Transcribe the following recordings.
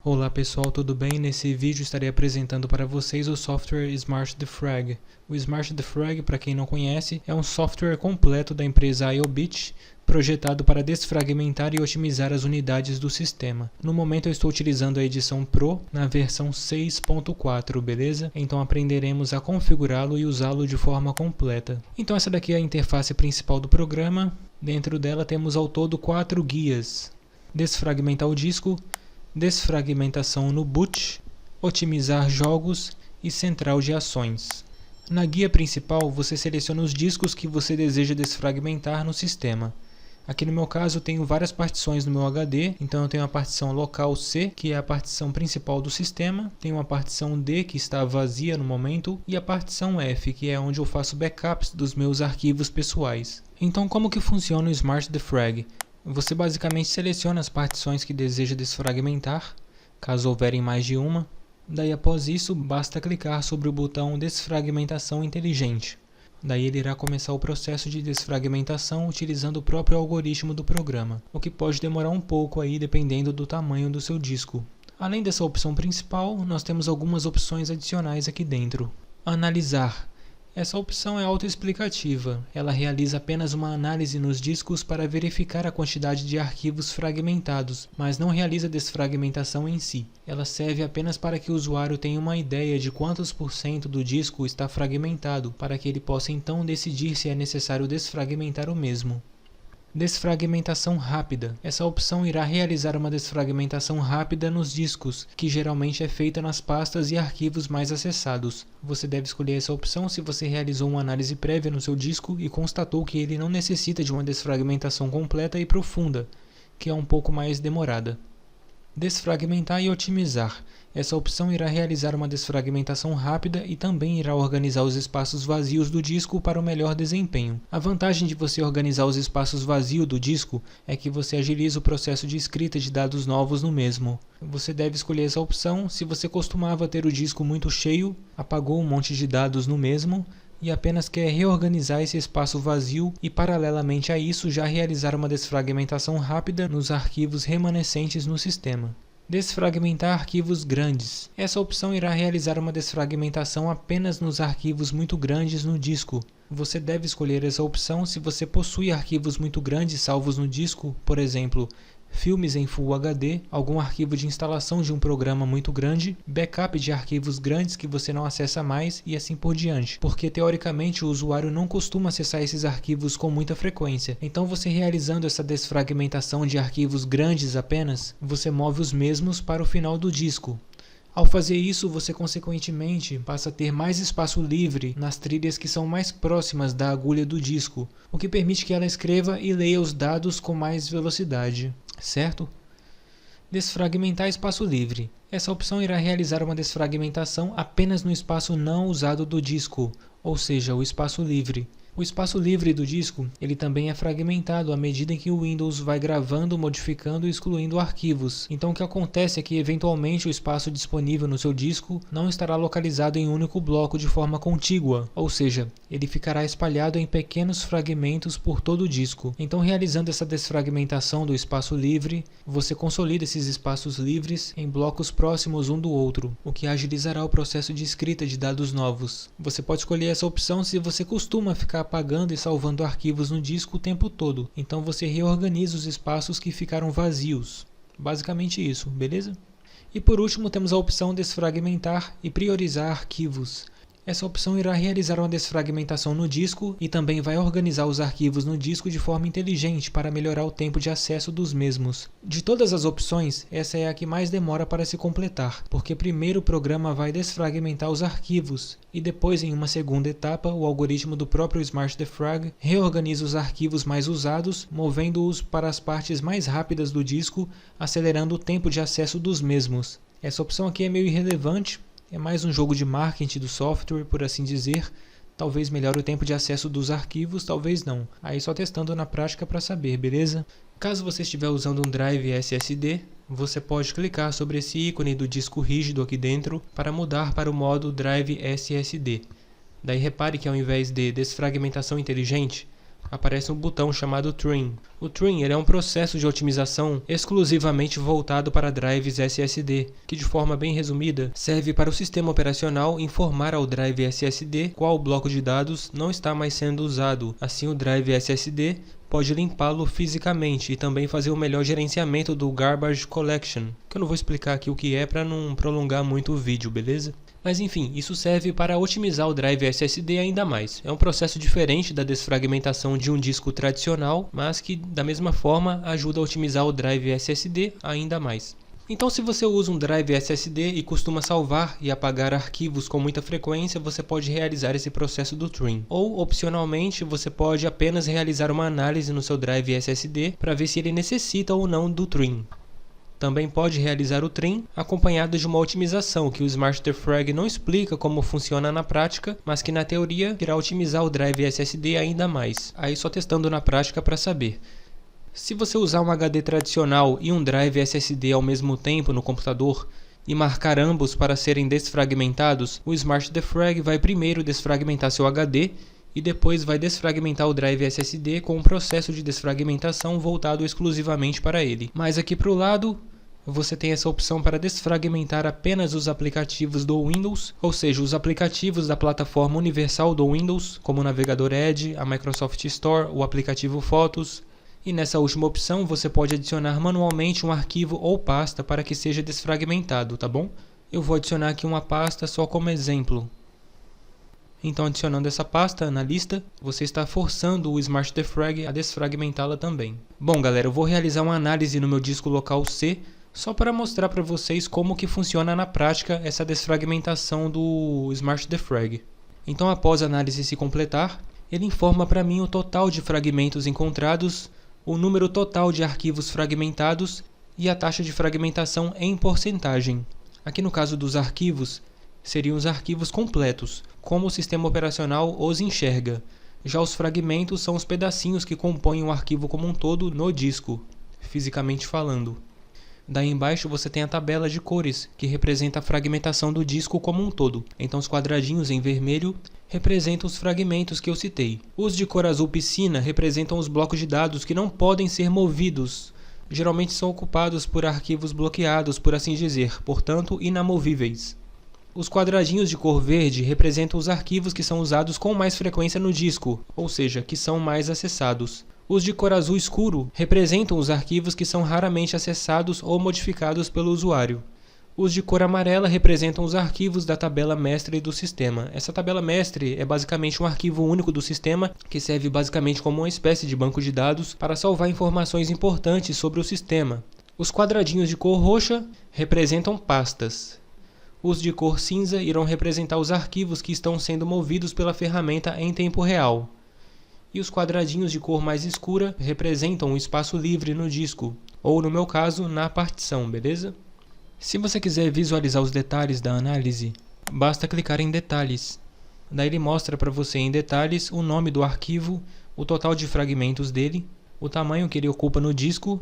Olá pessoal, tudo bem? Nesse vídeo estarei apresentando para vocês o software Smart Defrag. O Smart Defrag, para quem não conhece, é um software completo da empresa IObit, projetado para desfragmentar e otimizar as unidades do sistema. No momento eu estou utilizando a edição Pro na versão 6.4, beleza? Então aprenderemos a configurá-lo e usá-lo de forma completa. Então essa daqui é a interface principal do programa. Dentro dela temos ao todo 4 guias: desfragmentar o disco, desfragmentação no boot, otimizar jogos e central de ações. Na guia principal você seleciona os discos que você deseja desfragmentar no sistema. Aqui no meu caso tenho várias partições no meu HD, então eu tenho a partição local C, que é a partição principal do sistema, tenho uma partição D que está vazia no momento e a partição F, que é onde eu faço backups dos meus arquivos pessoais. Então como que funciona o Smart Defrag? Você basicamente seleciona as partições que deseja desfragmentar, caso houverem mais de uma. Daí após isso, basta clicar sobre o botão Desfragmentação Inteligente. Daí ele irá começar o processo de desfragmentação utilizando o próprio algoritmo do programa, o que pode demorar um pouco aí dependendo do tamanho do seu disco. Além dessa opção principal, nós temos algumas opções adicionais aqui dentro. Analisar. Essa opção é autoexplicativa. Ela realiza apenas uma análise nos discos para verificar a quantidade de arquivos fragmentados, mas não realiza desfragmentação em si. Ela serve apenas para que o usuário tenha uma ideia de quantos % do disco está fragmentado, para que ele possa então decidir se é necessário desfragmentar o mesmo. Desfragmentação rápida. Essa opção irá realizar uma desfragmentação rápida nos discos, que geralmente é feita nas pastas e arquivos mais acessados. Você deve escolher essa opção se você realizou uma análise prévia no seu disco e constatou que ele não necessita de uma desfragmentação completa e profunda, que é um pouco mais demorada. Desfragmentar e otimizar. Essa opção irá realizar uma desfragmentação rápida e também irá organizar os espaços vazios do disco para o melhor desempenho. A vantagem de você organizar os espaços vazios do disco é que você agiliza o processo de escrita de dados novos no mesmo. Você deve escolher essa opção se você costumava ter o disco muito cheio, apagou um monte de dados no mesmo e apenas quer reorganizar esse espaço vazio e, paralelamente a isso, já realizar uma desfragmentação rápida nos arquivos remanescentes no sistema. Desfragmentar arquivos grandes. Essa opção irá realizar uma desfragmentação apenas nos arquivos muito grandes no disco. Você deve escolher essa opção se você possui arquivos muito grandes salvos no disco, por exemplo, filmes em Full HD, algum arquivo de instalação de um programa muito grande, backup de arquivos grandes que você não acessa mais e assim por diante, porque teoricamente o usuário não costuma acessar esses arquivos com muita frequência. Então você realizando essa desfragmentação de arquivos grandes apenas, você move os mesmos para o final do disco. Ao fazer isso, você consequentemente passa a ter mais espaço livre nas trilhas que são mais próximas da agulha do disco, o que permite que ela escreva e leia os dados com mais velocidade, certo? Desfragmentar espaço livre. Essa opção irá realizar uma desfragmentação apenas no espaço não usado do disco, ou seja, o espaço livre. O espaço livre do disco, ele também é fragmentado à medida em que o Windows vai gravando, modificando e excluindo arquivos. Então o que acontece é que eventualmente o espaço disponível no seu disco não estará localizado em um único bloco de forma contígua, ou seja, ele ficará espalhado em pequenos fragmentos por todo o disco. Então realizando essa desfragmentação do espaço livre, você consolida esses espaços livres em blocos próximos um do outro, o que agilizará o processo de escrita de dados novos. Você pode escolher essa opção se você costuma ficar apagando e salvando arquivos no disco o tempo todo, então você reorganiza os espaços que ficaram vazios. Basicamente isso, beleza? E por último temos a opção desfragmentar e priorizar arquivos. Essa opção irá realizar uma desfragmentação no disco e também vai organizar os arquivos no disco de forma inteligente para melhorar o tempo de acesso dos mesmos. De todas as opções, essa é a que mais demora para se completar, porque primeiro o programa vai desfragmentar os arquivos e depois, em uma segunda etapa, o algoritmo do próprio Smart Defrag reorganiza os arquivos mais usados, movendo-os para as partes mais rápidas do disco, acelerando o tempo de acesso dos mesmos. Essa opção aqui é meio irrelevante. É mais um jogo de marketing do software, por assim dizer. Talvez melhore o tempo de acesso dos arquivos, talvez não. Aí só testando na prática para saber, beleza? Caso você estiver usando um drive SSD, você pode clicar sobre esse ícone do disco rígido aqui dentro para mudar para o modo Drive SSD. Daí repare que ao invés de desfragmentação inteligente, aparece um botão chamado Trim. O Trim ele é um processo de otimização exclusivamente voltado para drives SSD, que de forma bem resumida, serve para o sistema operacional informar ao drive SSD qual bloco de dados não está mais sendo usado. Assim o drive SSD pode limpá-lo fisicamente e também fazer o melhor gerenciamento do Garbage Collection, que eu não vou explicar aqui o que é para não prolongar muito o vídeo, beleza? Mas enfim, isso serve para otimizar o drive SSD ainda mais. É um processo diferente da desfragmentação de um disco tradicional, mas que da mesma forma ajuda a otimizar o drive SSD ainda mais. Então, se você usa um drive SSD e costuma salvar e apagar arquivos com muita frequência, você pode realizar esse processo do trim. Ou, opcionalmente, você pode apenas realizar uma análise no seu drive SSD para ver se ele necessita ou não do trim. Também pode realizar o trim acompanhado de uma otimização que o Smart Defrag não explica como funciona na prática, mas que na teoria irá otimizar o drive SSD ainda mais. Aí só testando na prática para saber. Se você usar um HD tradicional e um drive SSD ao mesmo tempo no computador e marcar ambos para serem desfragmentados, o Smart Defrag vai primeiro desfragmentar seu HD e depois vai desfragmentar o drive SSD com um processo de desfragmentação voltado exclusivamente para ele. Mas aqui para o lado, você tem essa opção para desfragmentar apenas os aplicativos do Windows, ou seja, os aplicativos da plataforma universal do Windows, como o navegador Edge, a Microsoft Store, o aplicativo Fotos. E nessa última opção você pode adicionar manualmente um arquivo ou pasta para que seja desfragmentado, tá bom? Eu vou adicionar aqui uma pasta só como exemplo. Então, adicionando essa pasta na lista, você está forçando o Smart Defrag a desfragmentá-la também. Bom, galera, eu vou realizar uma análise no meu disco local C, só para mostrar para vocês como que funciona na prática essa desfragmentação do Smart Defrag. Então, após a análise se completar, ele informa para mim o total de fragmentos encontrados, o número total de arquivos fragmentados e a taxa de fragmentação em porcentagem. Aqui no caso dos arquivos, seriam os arquivos completos, como o sistema operacional os enxerga. Já os fragmentos são os pedacinhos que compõem o arquivo como um todo no disco, fisicamente falando. Daí embaixo você tem a tabela de cores, que representa a fragmentação do disco como um todo. Então os quadradinhos em vermelho representam os fragmentos que eu citei. Os de cor azul piscina representam os blocos de dados que não podem ser movidos. Geralmente são ocupados por arquivos bloqueados, por assim dizer, portanto inamovíveis. Os quadradinhos de cor verde representam os arquivos que são usados com mais frequência no disco, ou seja, que são mais acessados. Os de cor azul escuro representam os arquivos que são raramente acessados ou modificados pelo usuário. Os de cor amarela representam os arquivos da tabela mestre do sistema. Essa tabela mestre é basicamente um arquivo único do sistema que serve basicamente como uma espécie de banco de dados para salvar informações importantes sobre o sistema. Os quadradinhos de cor roxa representam pastas. Os de cor cinza irão representar os arquivos que estão sendo movidos pela ferramenta em tempo real. E os quadradinhos de cor mais escura representam o espaço livre no disco, ou no meu caso, na partição, beleza? Se você quiser visualizar os detalhes da análise, basta clicar em detalhes. Daí ele mostra para você em detalhes o nome do arquivo, o total de fragmentos dele, o tamanho que ele ocupa no disco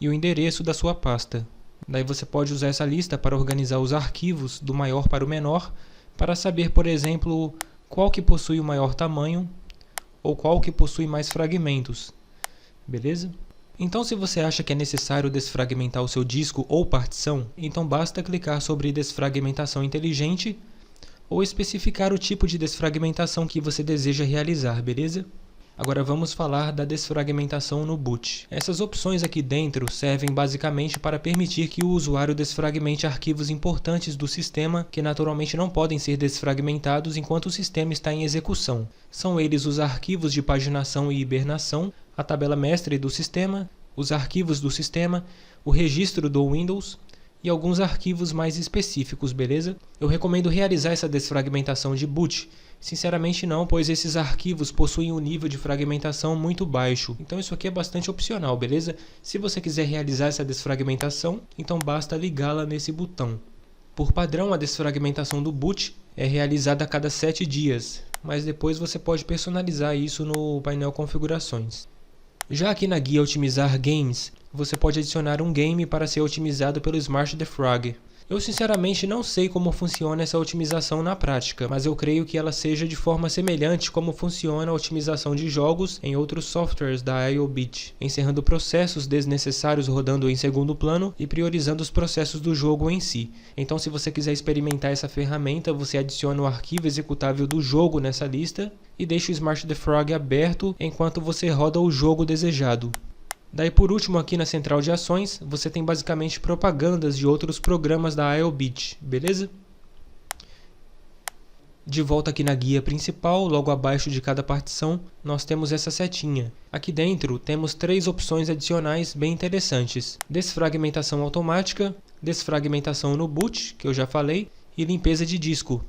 e o endereço da sua pasta. Daí você pode usar essa lista para organizar os arquivos do maior para o menor, para saber, por exemplo, qual que possui o maior tamanho ou qual que possui mais fragmentos, beleza? Então, se você acha que é necessário desfragmentar o seu disco ou partição, então basta clicar sobre desfragmentação inteligente ou especificar o tipo de desfragmentação que você deseja realizar, beleza? Agora vamos falar da desfragmentação no boot. Essas opções aqui dentro servem basicamente para permitir que o usuário desfragmente arquivos importantes do sistema que naturalmente não podem ser desfragmentados enquanto o sistema está em execução. São eles os arquivos de paginação e hibernação, a tabela mestre do sistema, os arquivos do sistema, o registro do Windows e alguns arquivos mais específicos, beleza? Eu recomendo realizar essa desfragmentação de boot. Sinceramente não, pois esses arquivos possuem um nível de fragmentação muito baixo. Então isso aqui é bastante opcional, beleza? Se você quiser realizar essa desfragmentação, então basta ligá-la nesse botão. Por padrão, a desfragmentação do boot é realizada a cada 7 dias, mas depois você pode personalizar isso no painel configurações. Já aqui na guia Otimizar Games, você pode adicionar um game para ser otimizado pelo Smart Defrag. Eu sinceramente não sei como funciona essa otimização na prática, mas eu creio que ela seja de forma semelhante como funciona a otimização de jogos em outros softwares da IOBIT, encerrando processos desnecessários rodando em segundo plano e priorizando os processos do jogo em si. Então, se você quiser experimentar essa ferramenta, você adiciona o arquivo executável do jogo nessa lista e deixa o Smart the Frog aberto enquanto você roda o jogo desejado. Daí por último aqui na central de ações, você tem basicamente propagandas de outros programas da IOBIT, beleza? De volta aqui na guia principal, logo abaixo de cada partição, nós temos essa setinha. Aqui dentro temos 3 opções adicionais bem interessantes: desfragmentação automática, desfragmentação no boot, que eu já falei, e limpeza de disco.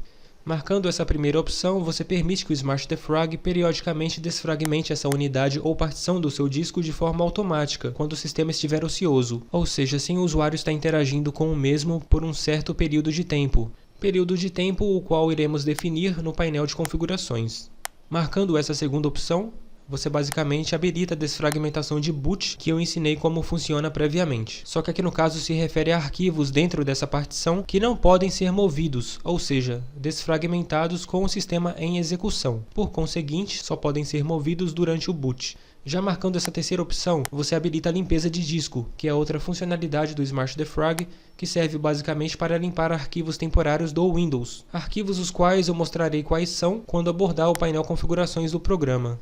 Marcando essa primeira opção, você permite que o Smart the Frog periodicamente desfragmente essa unidade ou partição do seu disco de forma automática, quando o sistema estiver ocioso, ou seja, sem o usuário estar interagindo com o mesmo por um certo período de tempo. Período de tempo o qual iremos definir no painel de configurações. Marcando essa segunda opção, você basicamente habilita a desfragmentação de boot, que eu ensinei como funciona previamente. Só que aqui no caso se refere a arquivos dentro dessa partição que não podem ser movidos, ou seja, desfragmentados com o sistema em execução. Por conseguinte, só podem ser movidos durante o boot. Já marcando essa terceira opção, você habilita a limpeza de disco, que é outra funcionalidade do Smart the Frog, que serve basicamente para limpar arquivos temporários do Windows. Arquivos os quais eu mostrarei quais são quando abordar o painel configurações do programa.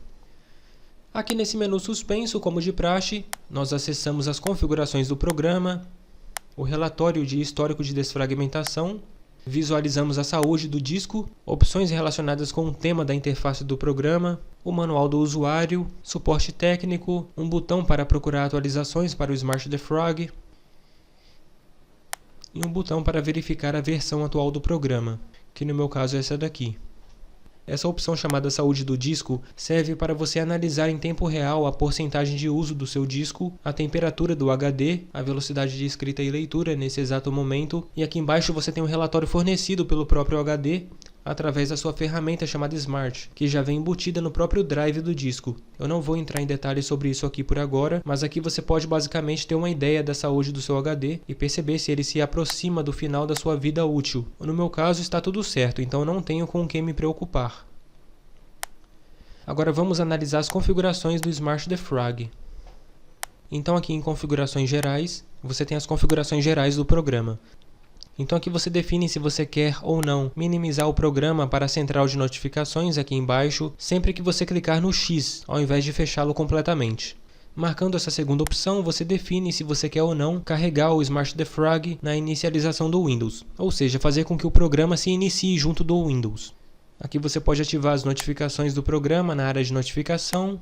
Aqui nesse menu suspenso, como de praxe, nós acessamos as configurações do programa, o relatório de histórico de desfragmentação, visualizamos a saúde do disco, opções relacionadas com o tema da interface do programa, o manual do usuário, suporte técnico, um botão para procurar atualizações para o Smart the Frog e um botão para verificar a versão atual do programa, que no meu caso é essa daqui. Essa opção chamada saúde do disco serve para você analisar em tempo real a porcentagem de uso do seu disco, a temperatura do HD, a velocidade de escrita e leitura nesse exato momento, e aqui embaixo você tem um relatório fornecido pelo próprio HD através da sua ferramenta chamada Smart, que já vem embutida no próprio drive do disco. Eu não vou entrar em detalhes sobre isso aqui por agora, mas aqui você pode basicamente ter uma ideia da saúde do seu HD e perceber se ele se aproxima do final da sua vida útil. No meu caso está tudo certo, então não tenho com o que me preocupar. Agora vamos analisar as configurações do Smart the Frog. Então aqui em configurações gerais, você tem as configurações gerais do programa. Então aqui você define se você quer ou não minimizar o programa para a central de notificações aqui embaixo, sempre que você clicar no X, ao invés de fechá-lo completamente. Marcando essa segunda opção, você define se você quer ou não carregar o Smart the Frog na inicialização do Windows, ou seja, fazer com que o programa se inicie junto do Windows. Aqui você pode ativar as notificações do programa na área de notificação,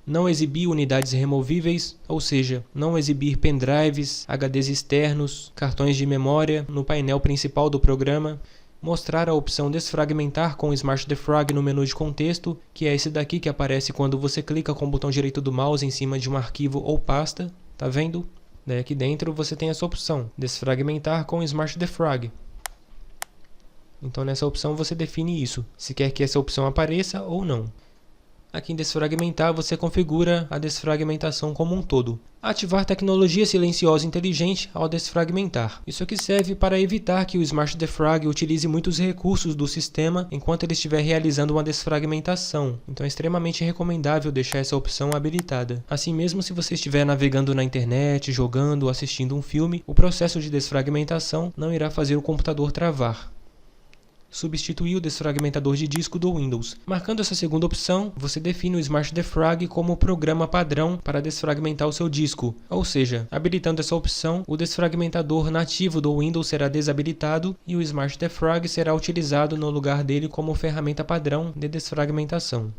não exibir unidades removíveis, ou seja, não exibir pendrives, HDs externos, cartões de memória no painel principal do programa, mostrar a opção desfragmentar com o Smart the Frog no menu de contexto, que é esse daqui que aparece quando você clica com o botão direito do mouse em cima de um arquivo ou pasta, tá vendo? Daí aqui dentro você tem essa opção, desfragmentar com o Smart the Frog. Então nessa opção você define isso, se quer que essa opção apareça ou não. Aqui em desfragmentar você configura a desfragmentação como um todo. Ativar tecnologia silenciosa inteligente ao desfragmentar. Isso aqui serve para evitar que o Smart the Frog utilize muitos recursos do sistema enquanto ele estiver realizando uma desfragmentação. Então é extremamente recomendável deixar essa opção habilitada. Assim mesmo, se você estiver navegando na internet, jogando ou assistindo um filme, o processo de desfragmentação não irá fazer o computador travar. Substituir o desfragmentador de disco do Windows. Marcando essa segunda opção, você define o Smart the Frog como o programa padrão para desfragmentar o seu disco. Ou seja, habilitando essa opção, o desfragmentador nativo do Windows será desabilitado e o Smart the Frog será utilizado no lugar dele como ferramenta padrão de desfragmentação.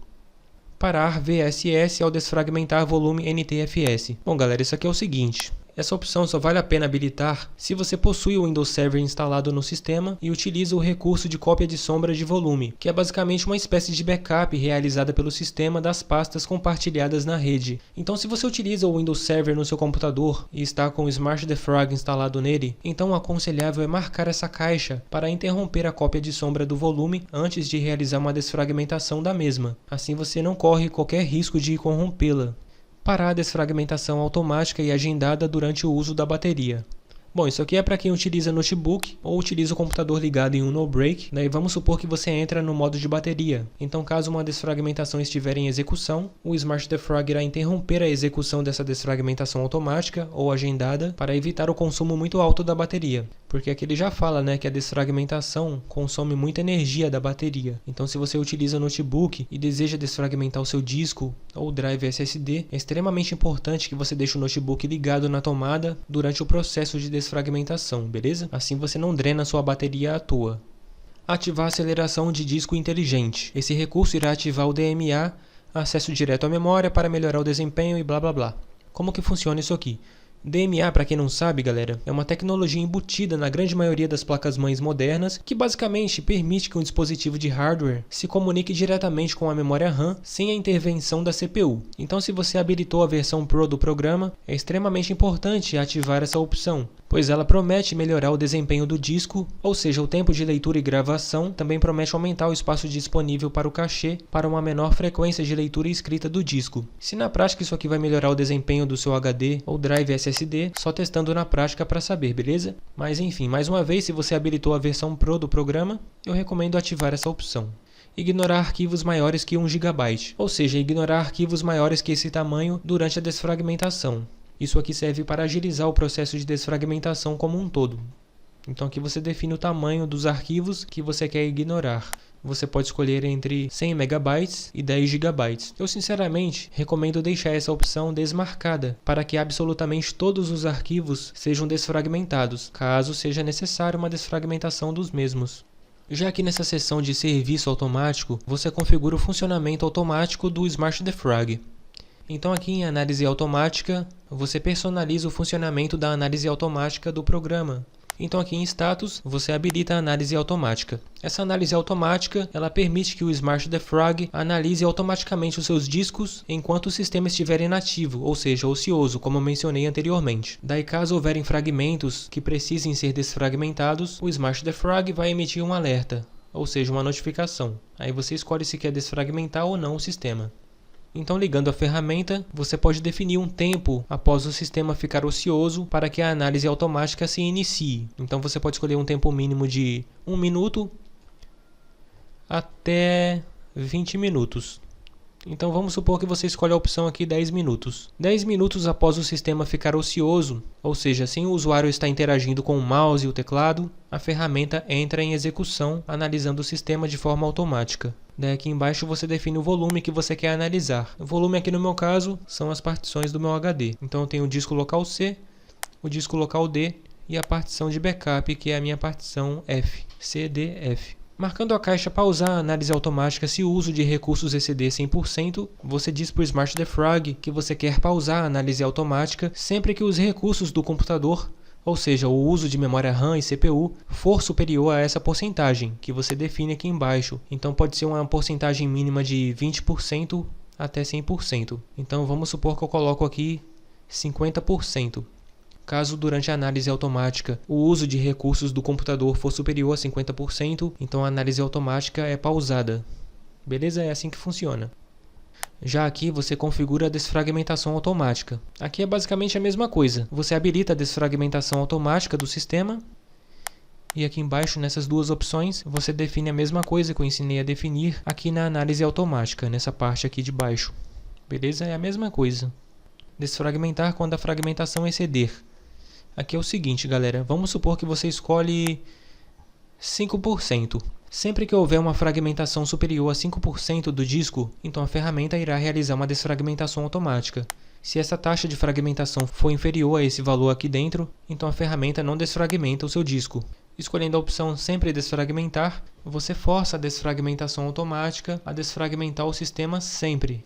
Parar VSS ao desfragmentar volume NTFS. Bom galera, isso aqui é o seguinte. Essa opção só vale a pena habilitar se você possui o Windows Server instalado no sistema e utiliza o recurso de cópia de sombra de volume, que é basicamente uma espécie de backup realizada pelo sistema das pastas compartilhadas na rede. Então se você utiliza o Windows Server no seu computador e está com o Smart the Frog instalado nele, então o aconselhável é marcar essa caixa para interromper a cópia de sombra do volume antes de realizar uma desfragmentação da mesma. Assim você não corre qualquer risco de corrompê-la. Parar a desfragmentação automática e agendada durante o uso da bateria. Bom, isso aqui é para quem utiliza notebook ou utiliza o computador ligado em um no-break. Daí vamos supor que você entra no modo de bateria. Então, caso uma desfragmentação estiver em execução, o Smart Defrag irá interromper a execução dessa desfragmentação automática ou agendada para evitar o consumo muito alto da bateria. Porque aqui ele já fala, né, que a desfragmentação consome muita energia da bateria. Então, se você utiliza notebook e deseja desfragmentar o seu disco ou drive SSD, é extremamente importante que você deixe o notebook ligado na tomada durante o processo de desfragmentação, beleza? Assim você não drena sua bateria à toa. Ativar a aceleração de disco inteligente. Esse recurso irá ativar o DMA, acesso direto à memória para melhorar o desempenho e blá blá blá. Como que funciona isso aqui? DMA, para quem não sabe, galera, é uma tecnologia embutida na grande maioria das placas-mães modernas que basicamente permite que um dispositivo de hardware se comunique diretamente com a memória RAM sem a intervenção da CPU. Então, se você habilitou a versão Pro do programa, é extremamente importante ativar essa opção, pois ela promete melhorar o desempenho do disco, ou seja, o tempo de leitura e gravação, também promete aumentar o espaço disponível para o cachê para uma menor frequência de leitura e escrita do disco. Se na prática isso aqui vai melhorar o desempenho do seu HD ou drive SSD, só testando na prática para saber, beleza? Mas enfim, mais uma vez, se você habilitou a versão Pro do programa, eu recomendo ativar essa opção. Ignorar arquivos maiores que 1 GB, ou seja, ignorar arquivos maiores que esse tamanho durante a desfragmentação. Isso aqui serve para agilizar o processo de desfragmentação como um todo. Então aqui você define o tamanho dos arquivos que você quer ignorar. Você pode escolher entre 100 MB e 10 GB. Eu sinceramente recomendo deixar essa opção desmarcada para que absolutamente todos os arquivos sejam desfragmentados, caso seja necessário uma desfragmentação dos mesmos. Já aqui nessa seção de serviço automático, você configura o funcionamento automático do Smart Defrag. Então aqui em análise automática, você personaliza o funcionamento da análise automática do programa. Então aqui em status, você habilita a análise automática. Essa análise automática, ela permite que o Smart Defrag analise automaticamente os seus discos enquanto o sistema estiver inativo, ou seja, ocioso, como eu mencionei anteriormente. Daí caso houverem fragmentos que precisem ser desfragmentados, o Smart Defrag vai emitir um alerta, ou seja, uma notificação. Aí você escolhe se quer desfragmentar ou não o sistema. Então, ligando a ferramenta, você pode definir um tempo após o sistema ficar ocioso para que a análise automática se inicie. Então, você pode escolher um tempo mínimo de 1 minuto até 20 minutos. Então, vamos supor que você escolhe a opção aqui 10 minutos. 10 minutos após o sistema ficar ocioso, ou seja, sem o usuário estar interagindo com o mouse e o teclado, a ferramenta entra em execução, analisando o sistema de forma automática. Daí aqui embaixo você define o volume que você quer analisar. O volume aqui no meu caso são as partições do meu HD. Então eu tenho o disco local C, o disco local D e a partição de backup, que é a minha partição F, C, D, F. Marcando a caixa pausar a análise automática se o uso de recursos exceder 100%, você diz para o Smart Defrag que você quer pausar a análise automática sempre que os recursos do computador, ou seja, o uso de memória RAM e CPU, for superior a essa porcentagem, que você define aqui embaixo. Então pode ser uma porcentagem mínima de 20% até 100%. Então vamos supor que eu coloco aqui 50%. Caso durante a análise automática o uso de recursos do computador for superior a 50%, então a análise automática é pausada. Beleza? É assim que funciona. Já aqui você configura a desfragmentação automática. Aqui é basicamente a mesma coisa. Você habilita a desfragmentação automática do sistema. E aqui embaixo, nessas duas opções, você define a mesma coisa que eu ensinei a definir aqui na análise automática, nessa parte aqui de baixo. Beleza? É a mesma coisa. Desfragmentar quando a fragmentação exceder. Aqui é o seguinte, galera. Vamos supor que você escolhe 5%. Sempre que houver uma fragmentação superior a 5% do disco, então a ferramenta irá realizar uma desfragmentação automática. Se essa taxa de fragmentação for inferior a esse valor aqui dentro, então a ferramenta não desfragmenta o seu disco. Escolhendo a opção Sempre Desfragmentar, você força a desfragmentação automática a desfragmentar o sistema sempre.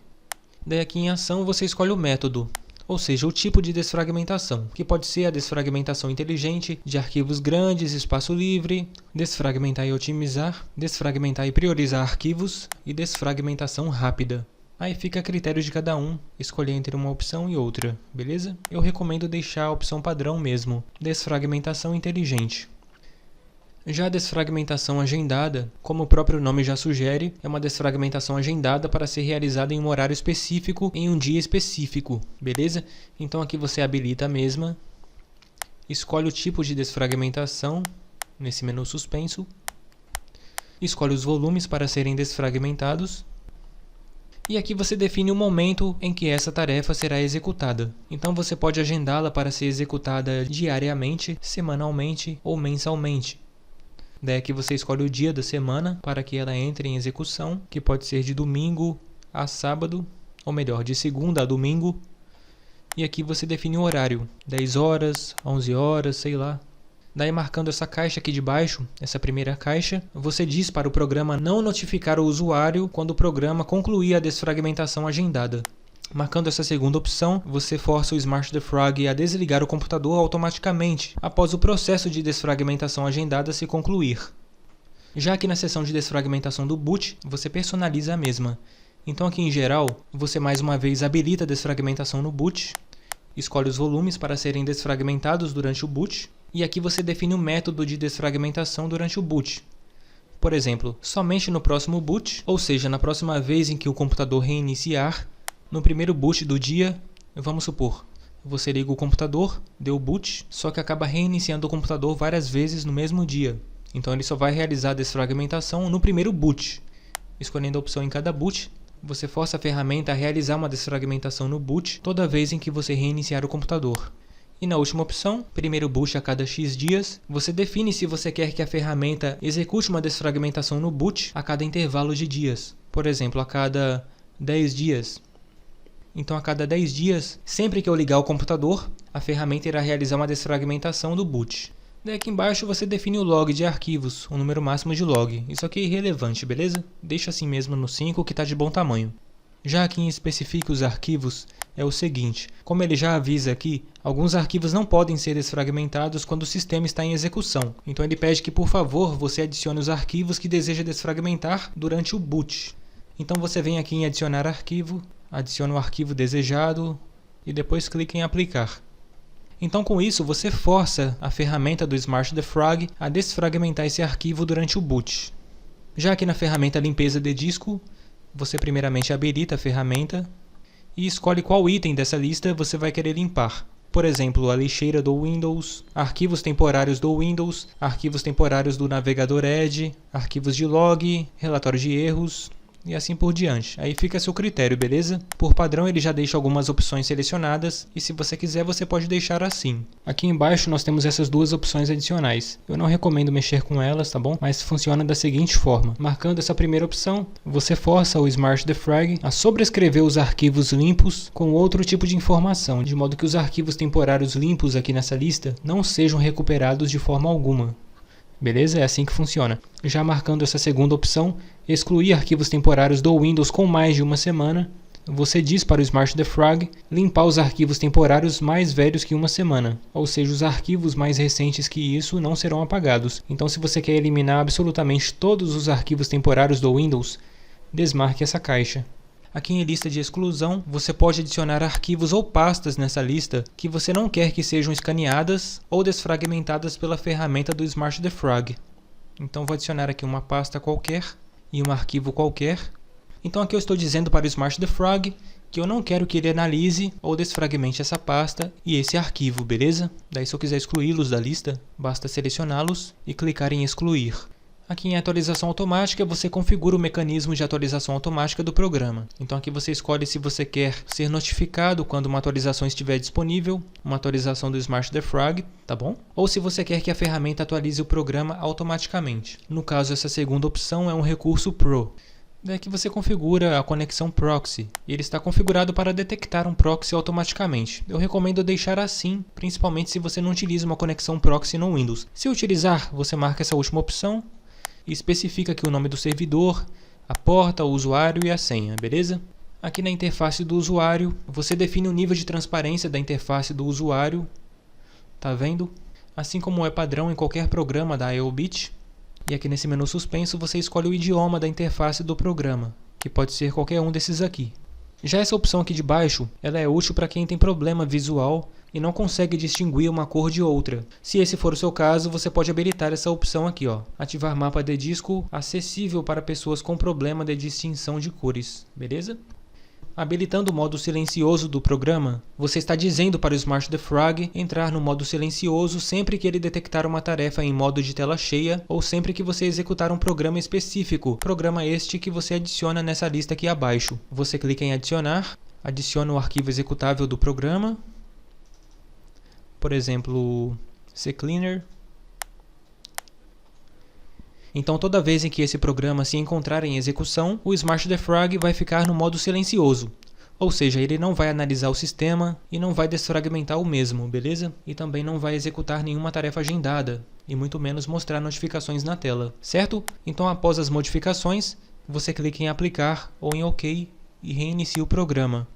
Daí aqui em ação você escolhe o método, ou seja, o tipo de desfragmentação, que pode ser a desfragmentação inteligente, de arquivos grandes, espaço livre, desfragmentar e otimizar, desfragmentar e priorizar arquivos e desfragmentação rápida. Aí fica a critério de cada um, escolher entre uma opção e outra, beleza? Eu recomendo deixar a opção padrão mesmo, desfragmentação inteligente. Já a desfragmentação agendada, como o próprio nome já sugere, é uma desfragmentação agendada para ser realizada em um horário específico, em um dia específico, beleza? Então aqui você habilita a mesma escolhe o tipo de desfragmentação nesse menu suspenso, escolhe os volumes para serem desfragmentados e aqui você define o momento em que essa tarefa será executada. Então você pode agendá-la para ser executada diariamente, semanalmente ou mensalmente. Daí aqui você escolhe o dia da semana para que ela entre em execução, que pode ser de domingo a sábado, ou melhor, de segunda a domingo. E aqui você define o horário, 10 horas, 11 horas, sei lá. Daí marcando essa caixa aqui de baixo, essa primeira caixa, você diz para o programa não notificar o usuário quando o programa concluir a desfragmentação agendada. Marcando essa segunda opção, você força o Smart Defrag a desligar o computador automaticamente após o processo de desfragmentação agendada se concluir. Já aqui na seção de desfragmentação do boot, você personaliza a mesma. Então aqui em geral, você mais uma vez habilita a desfragmentação no boot, escolhe os volumes para serem desfragmentados durante o boot, e aqui você define o método de desfragmentação durante o boot. Por exemplo, somente no próximo boot, ou seja, na próxima vez em que o computador reiniciar, no primeiro boot do dia, vamos supor, você liga o computador, deu boot, só que acaba reiniciando o computador várias vezes no mesmo dia. Então ele só vai realizar a desfragmentação no primeiro boot. Escolhendo a opção em cada boot, você força a ferramenta a realizar uma desfragmentação no boot toda vez em que você reiniciar o computador. E na última opção, primeiro boot a cada X dias, você define se você quer que a ferramenta execute uma desfragmentação no boot a cada intervalo de dias. Por exemplo, a cada 10 dias. Então a cada 10 dias, sempre que eu ligar o computador, a ferramenta irá realizar uma desfragmentação do boot. Daí aqui embaixo você define o log de arquivos, o número máximo de log. Isso aqui é irrelevante, beleza? Deixa assim mesmo no 5 que está de bom tamanho. Já aqui em especifica os arquivos, é o seguinte, como ele já avisa aqui, alguns arquivos não podem ser desfragmentados quando o sistema está em execução. Então ele pede que por favor você adicione os arquivos que deseja desfragmentar durante o boot. Então você vem aqui em adicionar arquivo, adiciona o arquivo desejado e depois clica em aplicar. Então com isso você força a ferramenta do Smart Defrag a desfragmentar esse arquivo durante o boot. Já aqui na ferramenta limpeza de disco, você primeiramente habilita a ferramenta e escolhe qual item dessa lista você vai querer limpar. Por exemplo, a lixeira do Windows, arquivos temporários do Windows, arquivos temporários do navegador Edge, arquivos de log, relatório de erros e assim por diante. Aí fica a seu critério, beleza? Por padrão ele já deixa algumas opções selecionadas e se você quiser você pode deixar assim. Aqui embaixo nós temos essas duas opções adicionais. Eu não recomendo mexer com elas, tá bom? Mas funciona da seguinte forma. Marcando essa primeira opção, você força o Smart Defrag a sobrescrever os arquivos limpos com outro tipo de informação, de modo que os arquivos temporários limpos aqui nessa lista não sejam recuperados de forma alguma. Beleza? É assim que funciona. Já marcando essa segunda opção, excluir arquivos temporários do Windows com mais de uma semana, você diz para o Smart Defrag limpar os arquivos temporários mais velhos que uma semana, ou seja, os arquivos mais recentes que isso não serão apagados. Então se você quer eliminar absolutamente todos os arquivos temporários do Windows, desmarque essa caixa. Aqui em lista de exclusão, você pode adicionar arquivos ou pastas nessa lista que você não quer que sejam escaneadas ou desfragmentadas pela ferramenta do Smart Defrag. Então vou adicionar aqui uma pasta qualquer e um arquivo qualquer. Então aqui eu estou dizendo para o Smart Defrag que eu não quero que ele analise ou desfragmente essa pasta e esse arquivo, beleza? Daí se eu quiser excluí-los da lista, basta selecioná-los e clicar em excluir. Aqui em atualização automática, você configura o mecanismo de atualização automática do programa. Então aqui você escolhe se você quer ser notificado quando uma atualização estiver disponível, uma atualização do Smart Defrag, tá bom? Ou se você quer que a ferramenta atualize o programa automaticamente. No caso, essa segunda opção é um recurso Pro. Daqui você configura a conexão proxy. Ele está configurado para detectar um proxy automaticamente. Eu recomendo deixar assim, principalmente se você não utiliza uma conexão proxy no Windows. Se utilizar, você marca essa última opção e especifica aqui o nome do servidor, a porta, o usuário e a senha, beleza? Aqui na interface do usuário, você define o nível de transparência da interface do usuário, tá vendo? Assim como é padrão em qualquer programa da IObit. E aqui nesse menu suspenso você escolhe o idioma da interface do programa, que pode ser qualquer um desses aqui. Já essa opção aqui de baixo, ela é útil para quem tem problema visual e não consegue distinguir uma cor de outra. Se esse for o seu caso, você pode habilitar essa opção aqui, ó, ativar mapa de disco acessível para pessoas com problema de distinção de cores, beleza? Habilitando o modo silencioso do programa, você está dizendo para o Smart Defrag entrar no modo silencioso sempre que ele detectar uma tarefa em modo de tela cheia ou sempre que você executar um programa específico, programa este que você adiciona nessa lista aqui abaixo. Você clica em adicionar, adiciona o arquivo executável do programa, por exemplo, CCleaner. Então toda vez em que esse programa se encontrar em execução, o Smart Defrag vai ficar no modo silencioso. Ou seja, ele não vai analisar o sistema e não vai desfragmentar o mesmo, beleza? E também não vai executar nenhuma tarefa agendada, e muito menos mostrar notificações na tela, certo? Então após as modificações, você clica em aplicar ou em OK e reinicia o programa.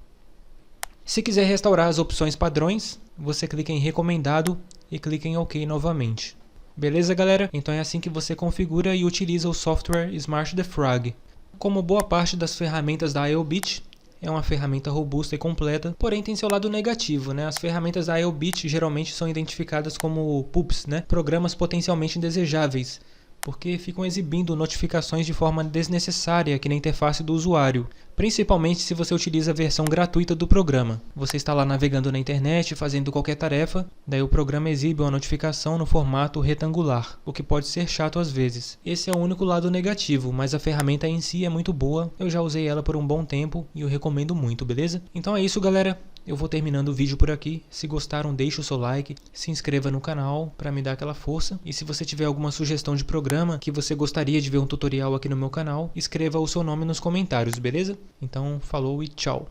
Se quiser restaurar as opções padrões, você clica em recomendado e clica em OK novamente. Beleza, galera? Então é assim que você configura e utiliza o software Smart Defrag. Como boa parte das ferramentas da IOBIT, é uma ferramenta robusta e completa, porém tem seu lado negativo, né? As ferramentas da IOBIT geralmente são identificadas como PUPs, né? Programas potencialmente indesejáveis, porque ficam exibindo notificações de forma desnecessária aqui na interface do usuário, principalmente se você utiliza a versão gratuita do programa. Você está lá navegando na internet, fazendo qualquer tarefa, daí o programa exibe uma notificação no formato retangular, o que pode ser chato às vezes. Esse é o único lado negativo, mas a ferramenta em si é muito boa, eu já usei ela por um bom tempo e eu recomendo muito, beleza? Então é isso, galera. Eu vou terminando o vídeo por aqui. Se gostaram, deixe o seu like, se inscreva no canal para me dar aquela força. E se você tiver alguma sugestão de programa que você gostaria de ver um tutorial aqui no meu canal, escreva o seu nome nos comentários, beleza? Então, falou e tchau!